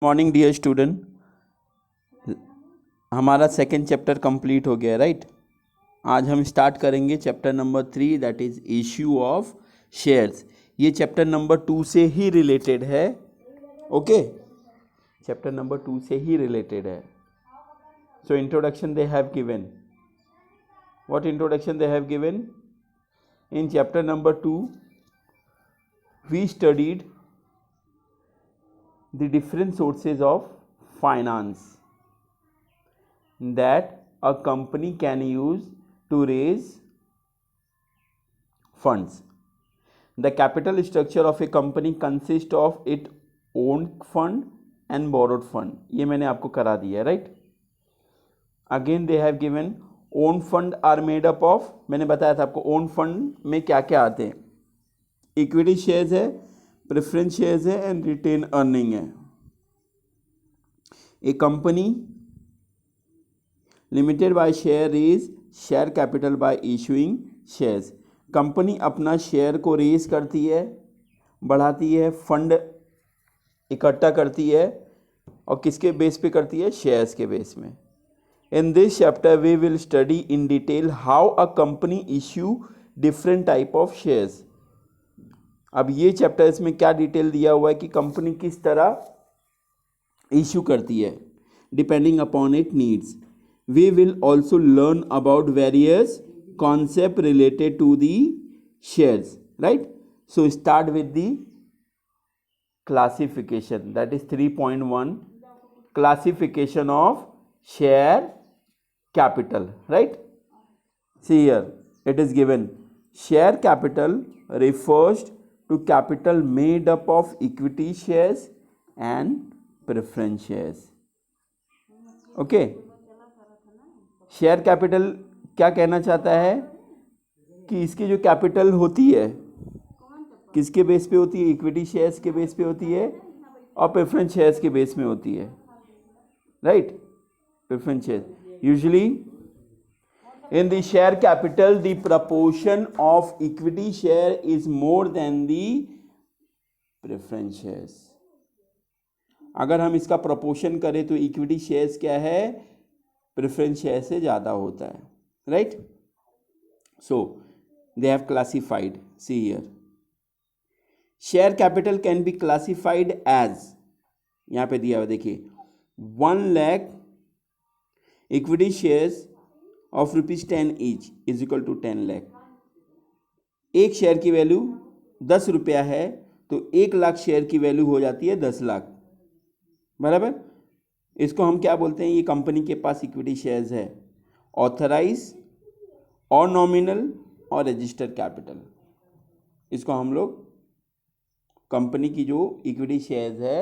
Morning dear student, हमारा second chapter complete हो गया राइट। आज हम स्टार्ट करेंगे chapter number 3 that is issue of shares. ये चैप्टर नंबर 2 से ही रिलेटेड है। ओके, चैप्टर नंबर 2 से ही रिलेटेड है। So introduction they have given. What introduction they have given? In chapter number 2 we studied the different sources of finance that a company can use to raise funds. The capital structure of a company consists of its own fund and borrowed fund. ये मैंने आपको करा दिया है right. Again they have given own fund are made up of, मैंने बताया था आपको ओन फंड में क्या क्या आते हैं। इक्विटी शेयर्स है, प्रेफरेंस शेयर्स है एंड रिटेन अर्निंग है। A company limited by share is share capital by issuing shares. Company अपना शेयर को रेज करती है, बढ़ाती है, फंड इकट्ठा करती है और किसके बेस पे करती है? शेयर्स के बेस में। In this chapter we will study in detail how a company issue different type of shares. अब ये चैप्टर इसमें क्या डिटेल दिया हुआ है कि कंपनी किस तरह इश्यू करती है depending upon it needs. We will also learn about various concept related to the shares right. So start with the classification that is 3.1 classification of share capital right. See here it is given share capital refers to capital made up of equity shares and preference shares. Okay, share capital क्या कहना चाहता है कि इसकी जो capital होती है किसके बेस पे होती है? इक्विटी शेयर्स के बेस पे होती है और प्रेफरेंस शेयर्स के बेस में होती है right. Preference share usually in the share capital the proportion of equity share is more than the preference shares. अगर हम इसका प्रोपोर्शन करें तो इक्विटी शेयर्स क्या है? प्रेफरेंस शेयर से ज़्यादा होता है right. So they have classified, see here share capital can be classified as, यहाँ पे दिया हुआ देखिए 1 lakh equity shares of ₹10 each is equal to 10 lakh. एक शेयर की वैल्यू 10 रुपया है तो 1 लाख शेयर की वैल्यू हो जाती है 10 लाख बराबर। इसको हम क्या बोलते हैं? ये कंपनी के पास इक्विटी शेयर्स है, ऑथराइज और नॉमिनल और रजिस्टर्ड कैपिटल। इसको हम लोग कंपनी की जो इक्विटी शेयर्स है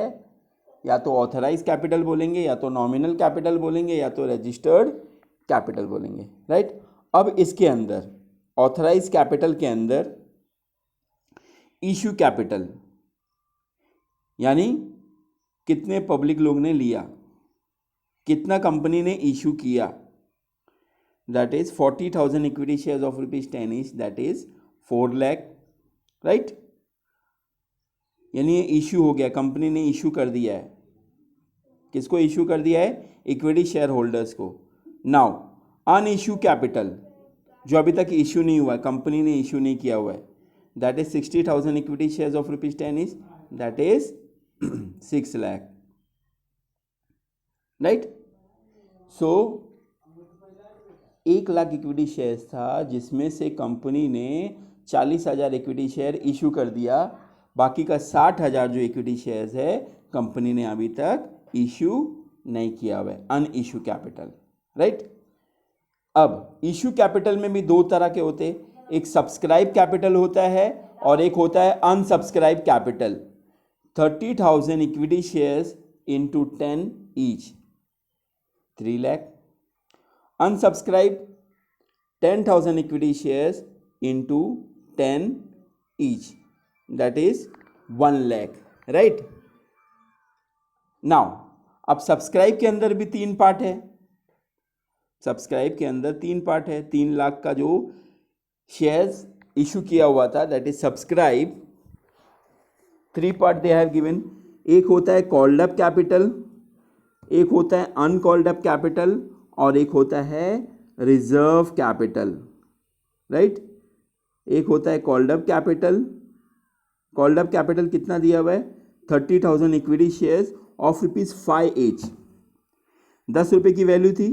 या तो ऑथराइज कैपिटल बोलेंगे या तो नॉमिनल कैपिटल बोलेंगे या तो रजिस्टर्ड कैपिटल बोलेंगे राइट। अब इसके अंदर ऑथराइज कैपिटल के अंदर इशू कैपिटल यानी कितने पब्लिक लोग ने लिया, कितना कंपनी ने इशू किया, that is 40,000 equity shares of ₹10 each that is 4 lakh right. यानी ये इशू हो गया, कंपनी ने इशू कर दिया है। किसको इशू कर दिया है? इक्विटी शेयर होल्डर्स को। नाउ अनइश्यू कैपिटल जो अभी तक इश्यू नहीं हुआ है, कंपनी ने इश्यू नहीं किया हुआ है, that is 60,000 equity shares of ₹10 each that is 6 lakh right. So 1 lakh equity shares था जिसमें से कंपनी ने 40,000 इक्विटी शेयर इशू कर दिया, बाकी का 60,000 जो इक्विटी शेयर्स है कंपनी ने अभी तक इशू नहीं किया हुआ है, अनइश्यू कैपिटल राइट। अब इशू कैपिटल में भी 2 तरह के होते हैं, एक सब्सक्राइब कैपिटल होता है और एक होता है unsubscribe capital. 30,000 equity shares into 10 each 3 lakh. Unsubscribe 10,000 equity shares into 10 each that is 1 lakh right. Now अब सब्सक्राइब के अंदर भी 3 पार्ट है। सब्सक्राइब के अंदर 3 पार्ट है। 3 लाख का जो शेयर्स इशू किया हुआ था that is subscribe 3 part they have given. एक होता है कॉल्ड अप कैपिटल, एक होता है अनकॉल्ड अप कैपिटल और एक होता है रिजर्व कैपिटल, राइट। एक होता है called up capital, called up capital कितना दिया हुआ है 30,000 इक्विटी शेयर्स ऑफ ₹5 each, 10 रुपये की वैल्यू थी,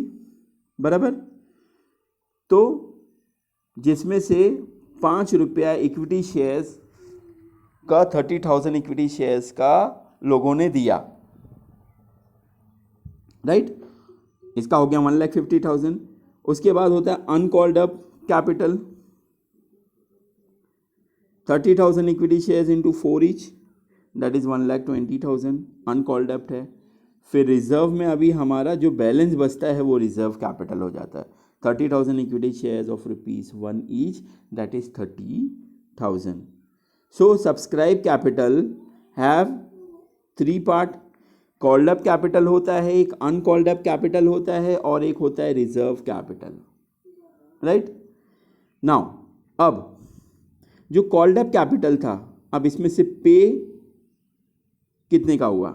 बराबर। तो जिसमें से 5 रुपया इक्विटी शेयर्स का 30,000 इक्विटी शेयर्स का लोगों ने दिया, राइट। इसका हो गया 1,50,000। उसके बाद होता है uncalled up capital, 30,000 equity shares into 4 each, that is 1,20,000 uncalled up है। फिर रिजर्व में अभी हमारा जो बैलेंस बचता है वो रिजर्व कैपिटल हो जाता है, 30,000 equity shares of ₹1 each, that is 30,000। So subscribe capital have 3 part, called up capital होता है, एक अनकॉल्ड अप कैपिटल होता है और एक होता है रिजर्व कैपिटल, राइट। नाउ अब जो कॉल्ड अप कैपिटल था, अब इसमें से पे कितने का हुआ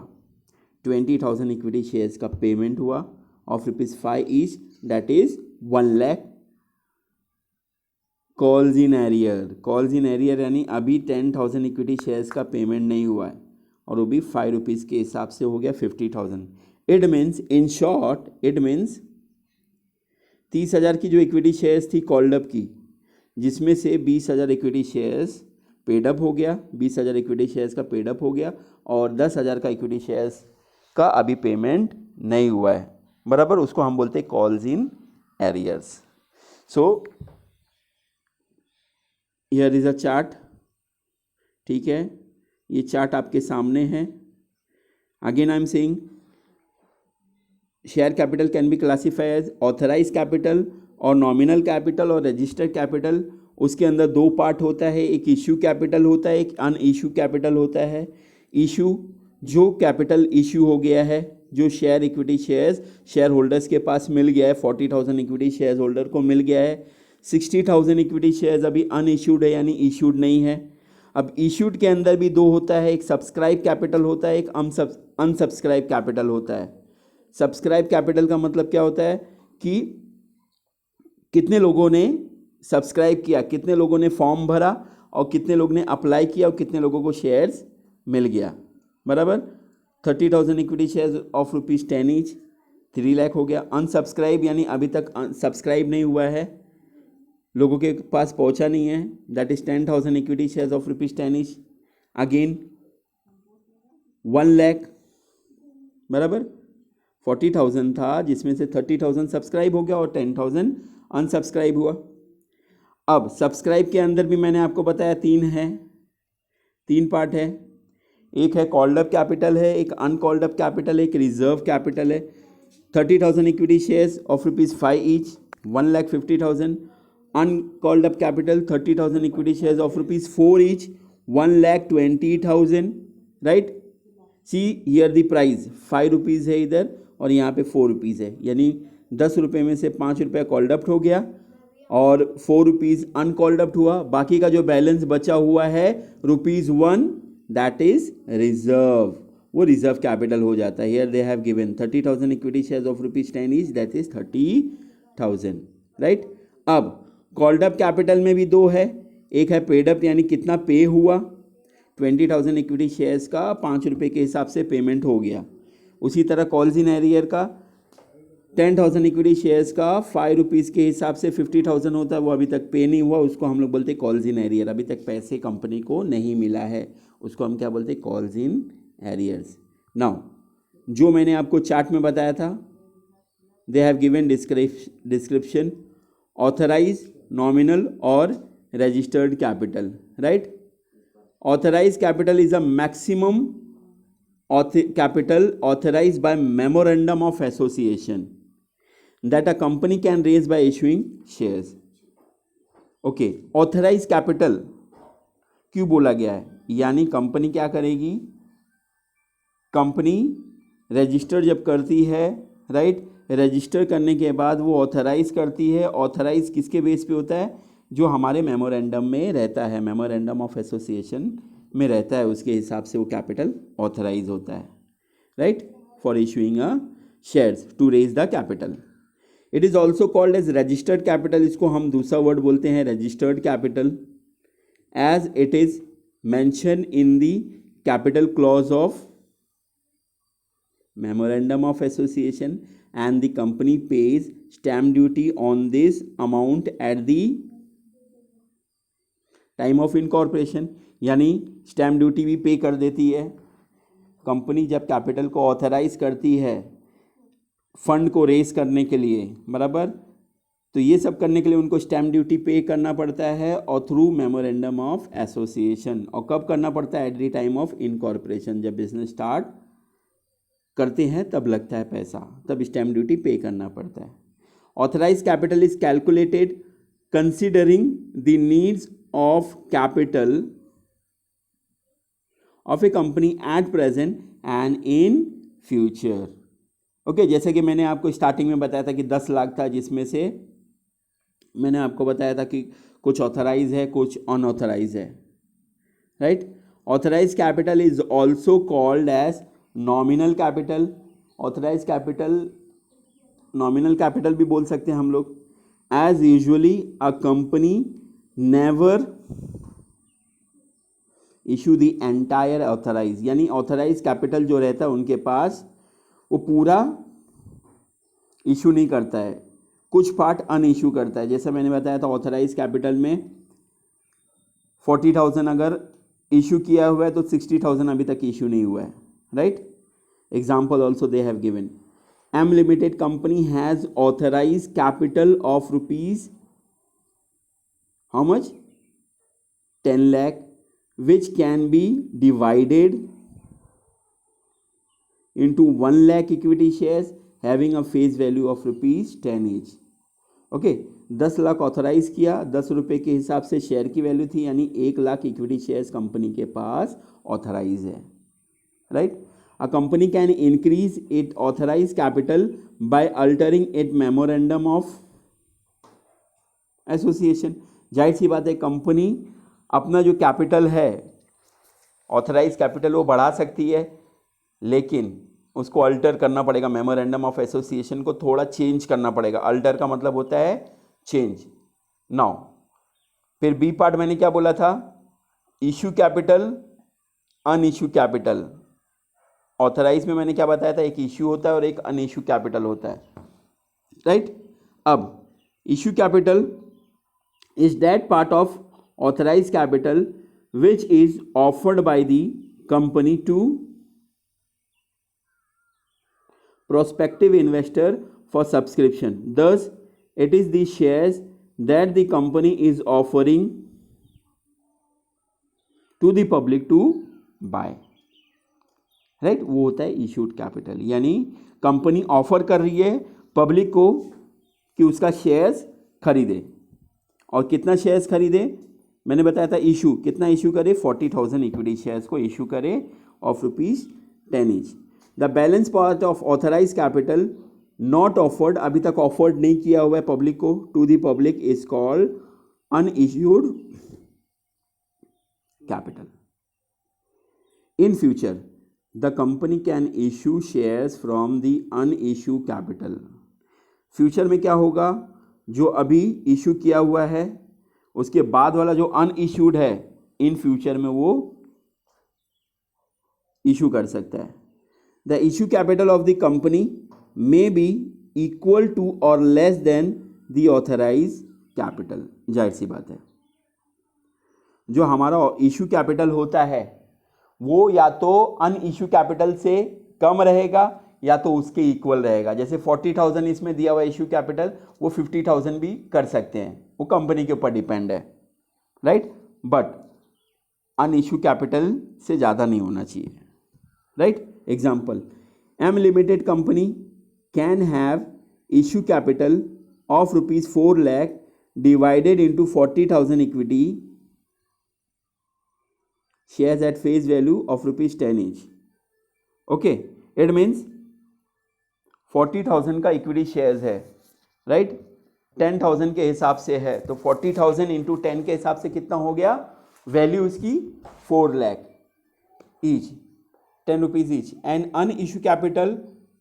20,000 इक्विटी शेयर्स का पेमेंट हुआ of ₹5 each, that is 1 lakh। Calls in arrear, calls in arrear यानी अभी 10,000 इक्विटी शेयर्स का पेमेंट नहीं हुआ है और वो भी ₹5 के हिसाब से हो गया 50,000। It means, in short it means 30,000 की जो इक्विटी शेयर्स थी कॉल्ड अप की, जिसमें से 20,000 इक्विटी शेयर्स पेड अप हो गया, 20,000 इक्विटी शेयर्स का पेड अप हो गया और 10,000 का इक्विटी शेयर्स का अभी पेमेंट नहीं हुआ है, बराबर। उसको हम बोलते हैं calls in arrears. So here is a chart, ठीक है, ये चार्ट आपके सामने है। Again I am saying share capital can be classify as authorise capital और नॉमिनल कैपिटल और रजिस्टर्ड कैपिटल। उसके अंदर 2 पार्ट होता है, एक इशू कैपिटल होता है, एक अन इशू कैपिटल होता है। इशू जो कैपिटल इशू हो गया है, जो share equity shares share holders के पास मिल गया है, 40,000 इक्विटी शेयर होल्डर को मिल गया है, 60,000 इक्विटी शेयर्स अभी अनइश्यूड है यानी इशूड नहीं है। अब इशूड के अंदर भी 2 होता है, एक सब्सक्राइब कैपिटल होता है, एक अनसब्सक्राइब कैपिटल होता है। सब्सक्राइब कैपिटल का मतलब क्या होता है कि कितने लोगों ने सब्सक्राइब किया, कितने लोगों ने फॉर्म भरा और कितने लोगों ने अप्लाई किया और कितने लोगों को शेयर्स मिल गया, बराबर। 30,000 equity shares of ₹10 each, 3 lakh हो गया। अनसब्सक्राइब यानी अभी तक सब्सक्राइब नहीं हुआ है, लोगों के पास पहुंचा नहीं है, that is 10,000 equity shares of ₹10 each, again 1 lakh, बराबर। 40,000 था जिसमें से 30,000 सब्सक्राइब हो गया और 10,000 अनसब्सक्राइब हुआ। अब सब्सक्राइब के अंदर भी मैंने आपको बताया 3 पार्ट है, एक है कॉल्ड अप कैपिटल है, एक अनकॉल्ड अप कैपिटल है, एक रिजर्व कैपिटल है। 30,000 equity shares of ₹5 each, 1,50,000। Uncalled up capital 30,000 equity shares of ₹4 each, 1,20,000, right. See here the price ₹5 है इधर और यहाँ पे ₹4 है, यानी 10 रुपये में से 5 रुपया कॉल्ड अप हो गया और ₹4 अनकॉल्ड अप हुआ। बाकी का जो बैलेंस बचा हुआ है ₹1, दैट इज रिजर्व, वो रिजर्व कैपिटल हो जाता है। Here they have given 30,000 equity shares of ₹10 each, that is 30,000, right. अब कॉल्ड अप कैपिटल में भी 2 है, एक है पेड अप यानी कितना पे हुआ, 20,000 इक्विटी शेयर्स का ₹5 के हिसाब से पेमेंट हो गया। उसी तरह कॉल्स इन एरियर का 10,000 इक्विटी शेयर्स का ₹5 के हिसाब से 50,000 होता है, वो अभी तक पे नहीं हुआ, उसको हम लोग बोलते हैं कॉल्स इन एरियर। अभी तक पैसे कंपनी को नहीं मिला है, उसको हम क्या बोलते हैं कॉल्स इन एरियर्स। नाउ जो मैंने आपको चार्ट में बताया था, they have given description authorise, nominal और registered capital, right. Authorise capital is a maximum capital authorized by memorandum of association that a company can raise by issuing shares. Okay, authorized capital क्यों बोला गया है, यानी company क्या करेगी, company register जब करती है, राइट, रजिस्टर करने के बाद वो ऑथराइज करती है। ऑथराइज किसके बेस पे होता है, जो हमारे मेमोरेंडम में रहता है, मेमोरेंडम ऑफ एसोसिएशन में रहता है उसके हिसाब से वो कैपिटल ऑथराइज होता है, right, for issuing a shares to raise the capital. It is also called as registered capital. इसको हम दूसरा वर्ड बोलते हैं registered capital, as it is mention in the capital clause of memorandum of association, and the company pays stamp duty on this amount at the time of incorporation. यानी stamp duty भी पे कर देती है company जब capital को authorise करती है फंड को रेस करने के लिए, बराबर. तो ये सब करने के लिए उनको स्टैम्प ड्यूटी पे करना पड़ता है और थ्रू मेमोरेंडम ऑफ एसोसिएशन. और कब करना पड़ता है? At the time of incorporation. जब बिजनेस स्टार्ट करते हैं तब लगता है पैसा, तब स्टैम्प ड्यूटी पे करना पड़ता है. Authorise capital is calculated considering the needs of capital of a company at present and in future. Okay, जैसे कि मैंने आपको स्टार्टिंग में बताया था कि 10 लाख था, जिसमें से मैंने आपको बताया था कि कुछ ऑथराइज है कुछ अनऑथराइज है, right. Authorise capital is also called as nominal capital. Authorise capital nominal capital भी बोल सकते हैं हम लोग. As usually a company never issue the entire authorise. यानी ऑथराइज कैपिटल जो रहता है उनके पास वो पूरा इशू नहीं करता है, कुछ पार्ट अन इशू करता है. जैसे मैंने बताया था ऑथराइज कैपिटल में 40,000 अगर इशू किया हुआ है तो 60,000 अभी तक इशू नहीं हुआ है, right. Example also they have given. M Limited company has authorized capital of rupees how much? 10 lakh, which can be divided into 1 lakh equity shares having a face value of rupees 10 each. Okay, 10 lakh authorise किया, 10 रुपये के हिसाब से share की value थी, यानी 1 lakh equity shares company के पास authorise है, right. A company can increase its authorized capital by altering its memorandum of association. जाहिर सी बात है कंपनी अपना जो कैपिटल है ऑथराइज कैपिटल वो बढ़ा सकती है, लेकिन उसको अल्टर करना पड़ेगा. मेमोरेंडम ऑफ एसोसिएशन को थोड़ा चेंज करना पड़ेगा. अल्टर का मतलब होता है चेंज. नाउ फिर बी पार्ट मैंने क्या बोला था? इशू कैपिटल, अन इशू कैपिटल. ऑथराइज में मैंने क्या बताया था? एक इश्यू होता है और एक अन इश्यू कैपिटल होता है, राइट. अब issue capital is that part of authorise capital which is offered by the company to prospective investor for subscription. Thus it is the shares that the company is offering to the public to buy, right. वो होता है issued capital. यानी company offer कर रही है public को कि उसका शेयर्स खरीदे. और कितना शेयर्स खरीदे? मैंने बताया था इशू, कितना इशू करे? 40,000 इक्विटी शेयर्स को इशू करे of rupees 10 each. The balance part of authorise capital not offered, अभी तक ऑफर्ड नहीं किया हुआ है पब्लिक को, to the public is called unissued capital. In future the company can issue shares from the unissued capital. Future में क्या होगा? जो अभी इशू किया हुआ है उसके बाद वाला जो अनइश्यूड है, इन फ्यूचर में वो इशू कर सकता है. The issue capital of the company may be equal to or less than the authorise capital. जाहिर सी बात है जो हमारा इशू कैपिटल होता है वो या तो अन इशू कैपिटल से कम रहेगा या तो उसके इक्वल रहेगा. जैसे 40,000 इसमें दिया हुआ इशू कैपिटल, वो 50,000 भी कर सकते हैं, वो कंपनी के ऊपर डिपेंड है, right. But unissue capital से ज़्यादा नहीं होना चाहिए, right. Example, M limited company can have issue capital of rupees 4 lakh divided into 40,000 equity shares at face value of rupees 10 each. Okay, it means 40,000 का equity shares है, right. 10,000 के हिसाब से है तो 40,000 इंटू 10 के हिसाब से कितना हो गया? वैल्यू इसकी 4 lakh each, 10 rupees each, and unissue capital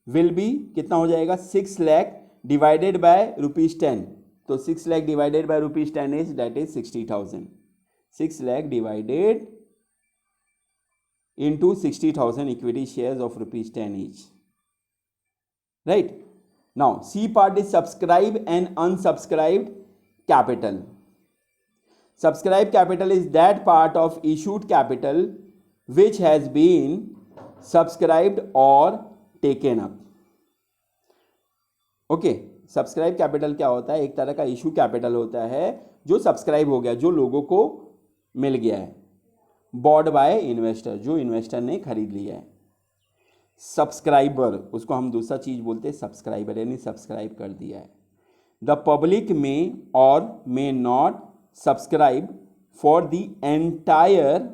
will be कितना हो जाएगा 6 लाख डिवाइडेड बाय ₹10, तो 6 lakh divided by ₹10 is that is 60,000. 6 lakh divided into 60,000 equity shares of ₹10 each. Right? Now, C part is subscribed and unsubscribed capital. Subscribed capital is that part of issued capital which has been subscribed or taken up. Okay, subscribe capital क्या होता है? एक तरह का issue capital होता है जो subscribe हो गया, जो लोगों को मिल गया है, बॉड बाय इन्वेस्टर, जो इन्वेस्टर ने खरीद लिया है. सब्सक्राइबर, उसको हम दूसरा चीज बोलते हैं सब्सक्राइबर, यानी सब्सक्राइब कर दिया है. द पब्लिक में और may not subscribe for the entire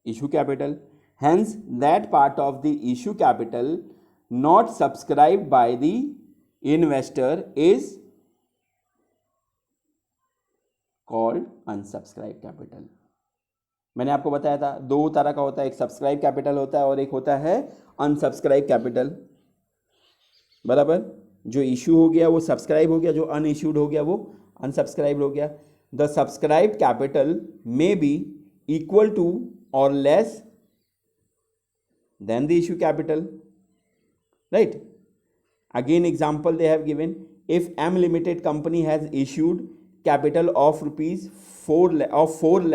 issue capital, hence that part of the issue capital not subscribed by the investor is called unsubscribed capital. मैंने आपको बताया था दो तरह का होता है, एक सब्सक्राइब कैपिटल होता है और एक होता है अनसब्सक्राइब कैपिटल. बराबर, जो इशू हो गया वो सब्सक्राइब हो गया, जो अनइश्यूड हो गया वो अनसब्सक्राइब हो गया. The subscribe capital may be equal to or less than the issue capital. Right? Again example they have given, if M Limited company has issued capital of ₹4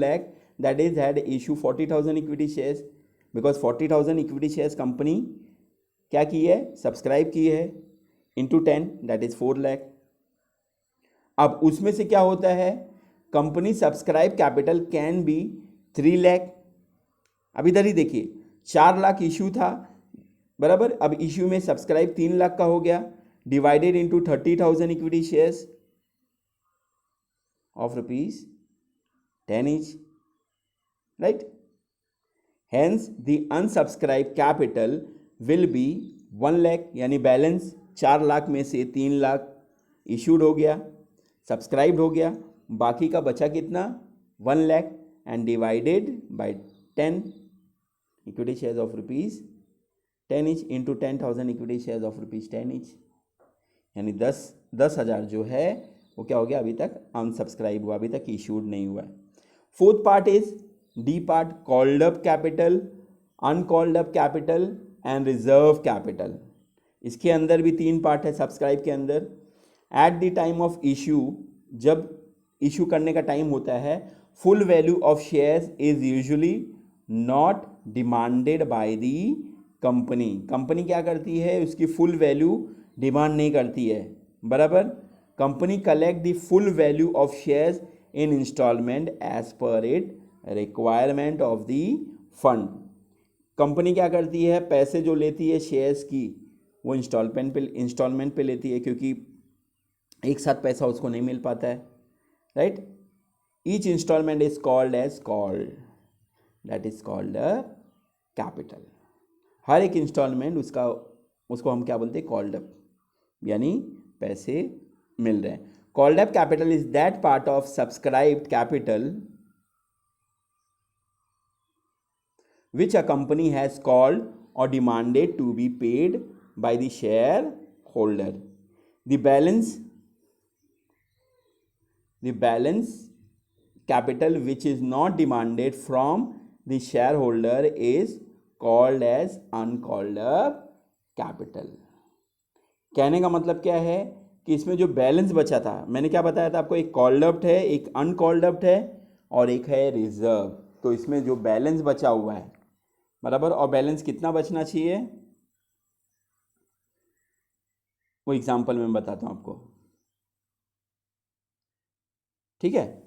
lakh, that is had issue 40,000 equity shares, because 40,000 equity shares company क्या की है, subscribe की है, into 10 that is 4 lakh. अब उसमें से क्या होता है, company subscribe capital can B 3 lakh. अब इधर ही देखिए 4 लाख इशू था, बराबर. अब इश्यू में सब्सक्राइब 3 लाख का हो गया, divided into 30,000 equity shares of ₹10 each. Right? Hence the unsubscribe capital will B 1 lakh, यानी बैलेंस 4 लाख में से 3 लाख इशूड हो गया, सब्सक्राइब्ड हो गया, बाकी का बचा कितना 1 lakh, and divided by 10 equity shares of ₹10 each into 10,000 equity shares of ₹10 each, यानी 10,000 जो है वो क्या हो गया, अभी तक अनसब्सक्राइब हुआ, अभी तक इशूड नहीं हुआ है. Fourth part is D part, called up capital, uncalled up capital and reserve capital. इसके अंदर भी 3 पार्ट है सब्सक्राइब के अंदर. At the time of issue, जब इशू करने का टाइम होता है, full value of shares is usually not demanded by the company. Company क्या करती है, उसकी फुल वैल्यू डिमांड नहीं करती है. बराबर. Company collect the full value of shares in instalment as per it requirement of the fund. Company क्या करती है, पैसे जो लेती है शेयर्स की, वो इंस्टॉलमेंट पे लेती है, क्योंकि एक साथ पैसा उसको नहीं मिल पाता है. Right? Each instalment is called that is called a capital. हर एक इंस्टॉलमेंट उसको हम क्या बोलते हैं, कॉल्ड अप, यानी पैसे मिल रहे हैं. Called up capital is that part of subscribed capital which a company has called or demanded to be paid by the share holder. The balance capital which is not demanded from the shareholder is called as uncalled up capital. कहने का मतलब क्या है कि इसमें जो balance बचा था, मैंने क्या बताया था आपको, एक कॉल्ड अप है, एक अनकॉल्ड अप है और एक है रिजर्व. तो इसमें जो बैलेंस बचा हुआ है, बराबर, और बैलेंस कितना बचना चाहिए वो एग्जांपल में बताता हूं आपको. ठीक है?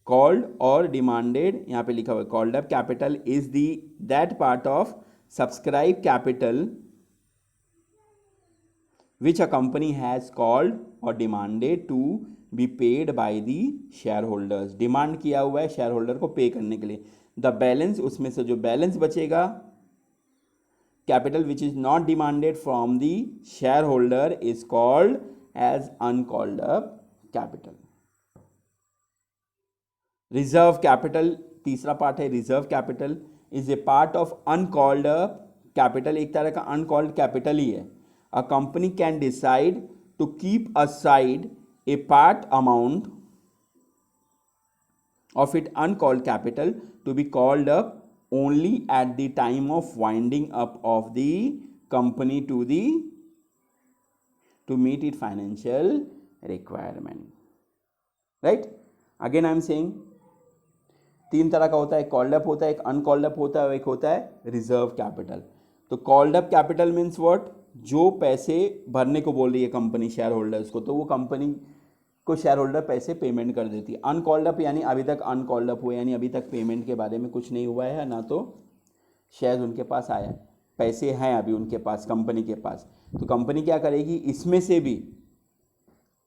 कॉल्ड और डिमांडेड, यहाँ पे लिखा हुआ है called up capital is that part of subscribe capital which a company has called or demanded to be paid by the shareholders. Demand किया हुआ है शेयर होल्डर को पे करने के लिए. द बैलेंस, उसमें से जो बैलेंस बचेगा, capital which is not demanded from the share holder is called as uncalled up capital. Reserve capital तीसरा पार्ट है, reserve capital is a part of uncalled up capital, एक तरह का अनकॉल्ड कैपिटल ही है. A company can decide to keep aside a part amount of its uncalled capital to be called up only at the time of winding up of the company to meet its financial requirement. Right? Again I am saying तीन तरह का होता है, called up होता है, एक uncalled up होता है और एक होता है रिजर्व कैपिटल. तो called up capital means what, जो पैसे भरने को बोल रही है कंपनी शेयर होल्डर्स को, तो वो कंपनी को शेयर होल्डर पैसे पेमेंट कर देती है. अनकॉल्ड अप यानी अभी तक अनकॉल्ड अप हुआ, यानी अभी तक पेमेंट के बारे में कुछ नहीं हुआ है, ना तो शेयर उनके पास आया है, पैसे हैं अभी उनके पास, कंपनी के पास. तो कंपनी क्या करेगी, इसमें से भी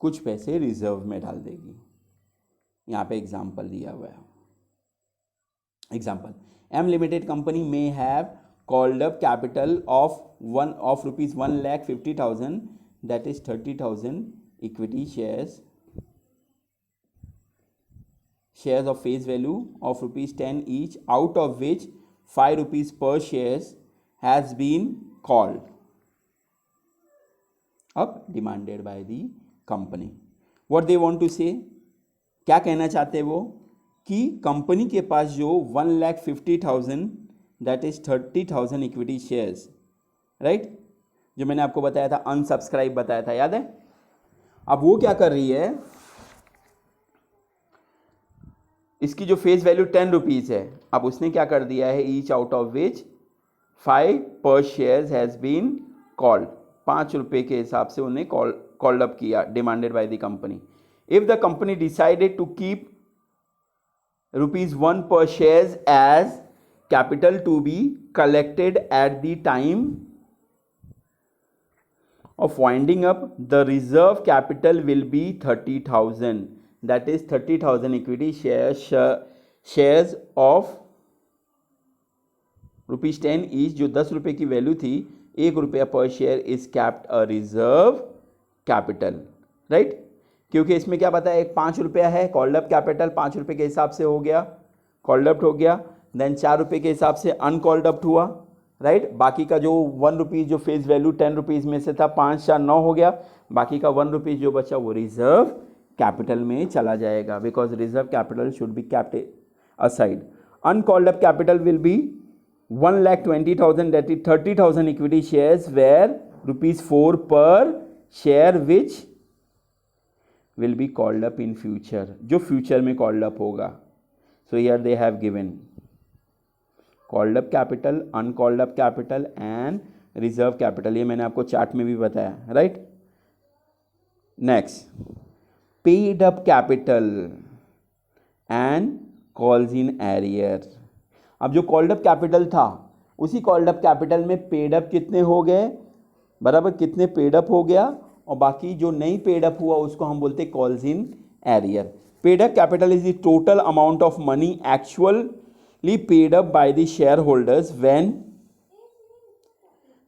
कुछ पैसे रिजर्व में डाल देगी. यहाँ पे एग्जाम्पल दिया हुआ है. Example, M limited company may have called up capital of ₹1,50,000 that is 30,000 equity shares of face value of ₹10 each, out of which ₹5 per shares has been called up demanded by the company. What they want to say, क्या कहना चाहते हैं वो, कि company के पास जो 1,50,000 that is 30,000 equity shares, right, जो मैंने आपको बताया था, अनसब्सक्राइब बताया था, याद है. अब वो क्या कर रही है, इसकी जो फेस वैल्यू ₹10 है, अब उसने क्या कर दिया है, ईच आउट ऑफ विच 5 पर शेयर्स हैज बीन कॉल्ड, ₹5 के हिसाब से उन्हें कॉल्ड अप किया, demanded by the company. If the company decided to keep ₹1 per shares as capital to be collected at the time of winding up, the reserve capital will be 30,000, that is 30,000 equity shares of ₹10 each, जो ₹10 की value थी, ₹1 पर share is kept a reserve capital, right. क्योंकि इसमें क्या पता है, एक ₹5 है, कॉल्ड अप कैपिटल ₹5 के हिसाब से हो गया, कॉल्ड अप हो गया, देन ₹4 के हिसाब से अनकॉल्ड अप हुआ, राइट. बाकी का जो ₹1 जो फेस वैल्यू ₹10 में से था, 5 4 9 हो गया, बाकी का ₹1 जो बचा वो रिजर्व कैपिटल में चला जाएगा, because reserve capital should be kept aside. Uncalled up capital will B 1,20,000 that is 30,000 equity shares where ₹4 पर share which will be called up in future, जो future में called up होगा. So here they have given called up capital, uncalled up capital and reserve capital. ये मैंने आपको chart में भी बताया, right? Next, paid up capital and calls in arrear. अब जो called up capital था, उसी called up capital में paid up कितने हो गए, बराबर कितने paid up हो गया, और बाकी जो नहीं पेड अप हुआ उसको हम बोलते हैं calls in arrear. Paid up capital is the total amount of money actually paid up by the share holders when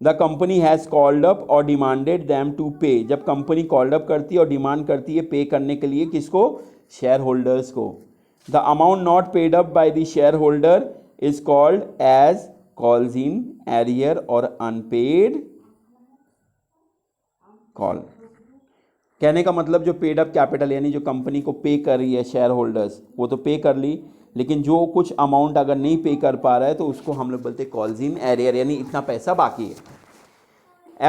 the company has called up और डिमांडेड देम टू पे. जब कंपनी कॉल्ड अप करती है और demand करती है पे करने के लिए, किसको, शेयर होल्डर्स को. The amount not paid up by the share holder is called as calls in arrear और अनपेड कॉल. कहने का मतलब जो पेड अप कैपिटल यानी जो कंपनी को पे कर रही है शेयर होल्डर्स, वो तो पे कर ली, लेकिन जो कुछ अमाउंट अगर नहीं पे कर पा रहा है तो उसको हम लोग बोलते हैं कॉल्स इन एरियर, यानी इतना पैसा बाकी है.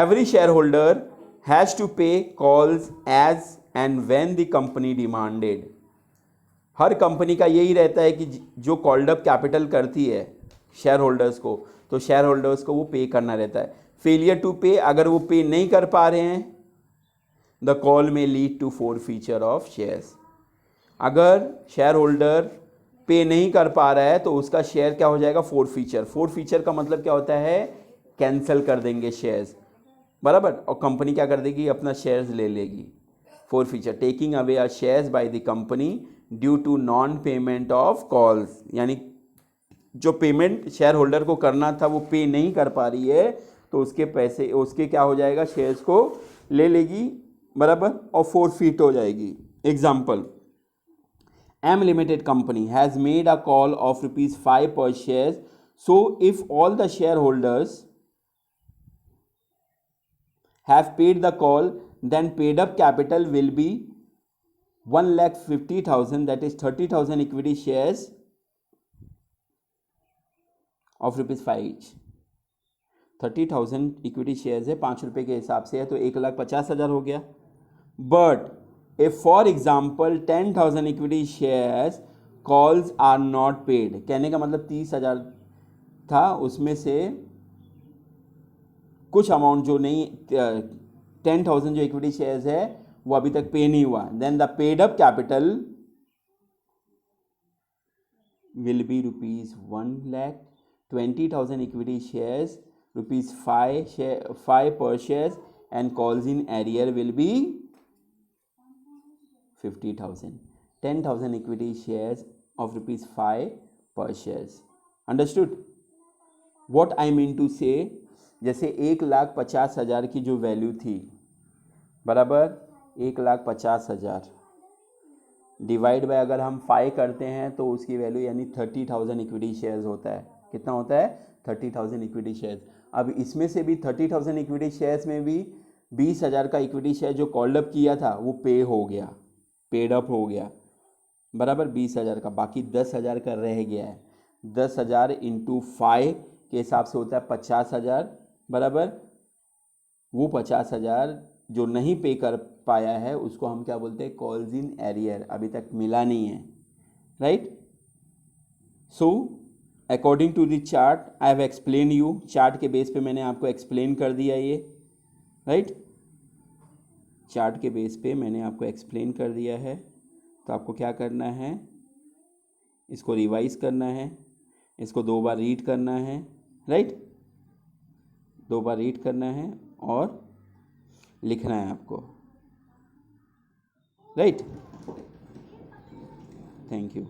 Every shareholder has to pay calls as and when the company demanded. हर कंपनी का यही रहता है कि जो कॉल्ड अप कैपिटल करती है शेयर होल्डर्स को, तो शेयर होल्डर्स को वो पे करना रहता है. फेलियर टू पे, अगर वो पे नहीं कर पा रहे हैं, the call may lead to forfeiture of shares. अगर शेयर होल्डर पे नहीं कर पा रहा है तो उसका शेयर क्या हो जाएगा, फॉरफीचर. फॉरफीचर का मतलब क्या होता है, कैंसिल कर देंगे शेयर्स, बराबर, और कंपनी क्या कर देगी, अपना शेयर्स ले लेगी. Forfeiture, taking away a shares by the company due to non payment of calls, यानी जो पेमेंट शेयर होल्डर को करना था वो पे नहीं कर पा रही है, तो उसके पैसे, उसके क्या हो जाएगा, शेयर्स को ले लेगी, बराबर, और फॉरफीट हो जाएगी. Example, M Limited company has made a call of rupees 5 per shares. So if all the shareholders have paid the call, then paid up capital will be 1,50,000, that is 30,000 equity shares of rupees 5 each. 30,000 equity shares है, 5 रुपये के हिसाब से है, तो 1,50,000 हो गया. But if for example 10,000 equity shares calls are not paid, कहने का मतलब 30,000 था, उसमें से कुछ अमाउंट जो नहीं 10,000 जो इक्विटी शेयर्स है वो अभी तक पे नहीं हुआ, then the paid up capital will be rupees 1,20,000 equity shares, rupees 5 per shares, and calls in arrear will be 50,000. 10,000 equity shares of rupees 5 per shares. Understood? What I mean to say, जैसे 1,50,000 की जो value थी, बराबर 1,50,000 divide by अगर हम 5 करते हैं तो उसकी वैल्यू यानी 30,000 इक्विटी शेयर्स होता है. कितना होता है? 30,000 इक्विटी शेयर्स. अब इसमें से भी 30,000 इक्विटी शेयर्स में भी 20,000 का इक्विटी शेयर जो कॉल्ड अप किया था वो पे हो गया, पेड अप हो गया, बराबर 20,000 का. बाकी 10,000 का रह गया है. 10,000 इंटू 5 के हिसाब से होता है 50,000, बराबर. वो 50,000 जो नहीं पे कर पाया है उसको हम क्या बोलते हैं? कॉल्स इन एरियर, अभी तक मिला नहीं है, right. So according to the chart I have explain you, chart के बेस पे मैंने आपको एक्सप्लेन कर दिया ये, राइट. चार्ट के बेस पे मैंने आपको एक्सप्लेन कर दिया है. तो आपको क्या करना है? इसको रिवाइज करना है, इसको 2 बार रीड करना है, राइट. 2 बार रीड करना है और लिखना है आपको, राइट. Thank you.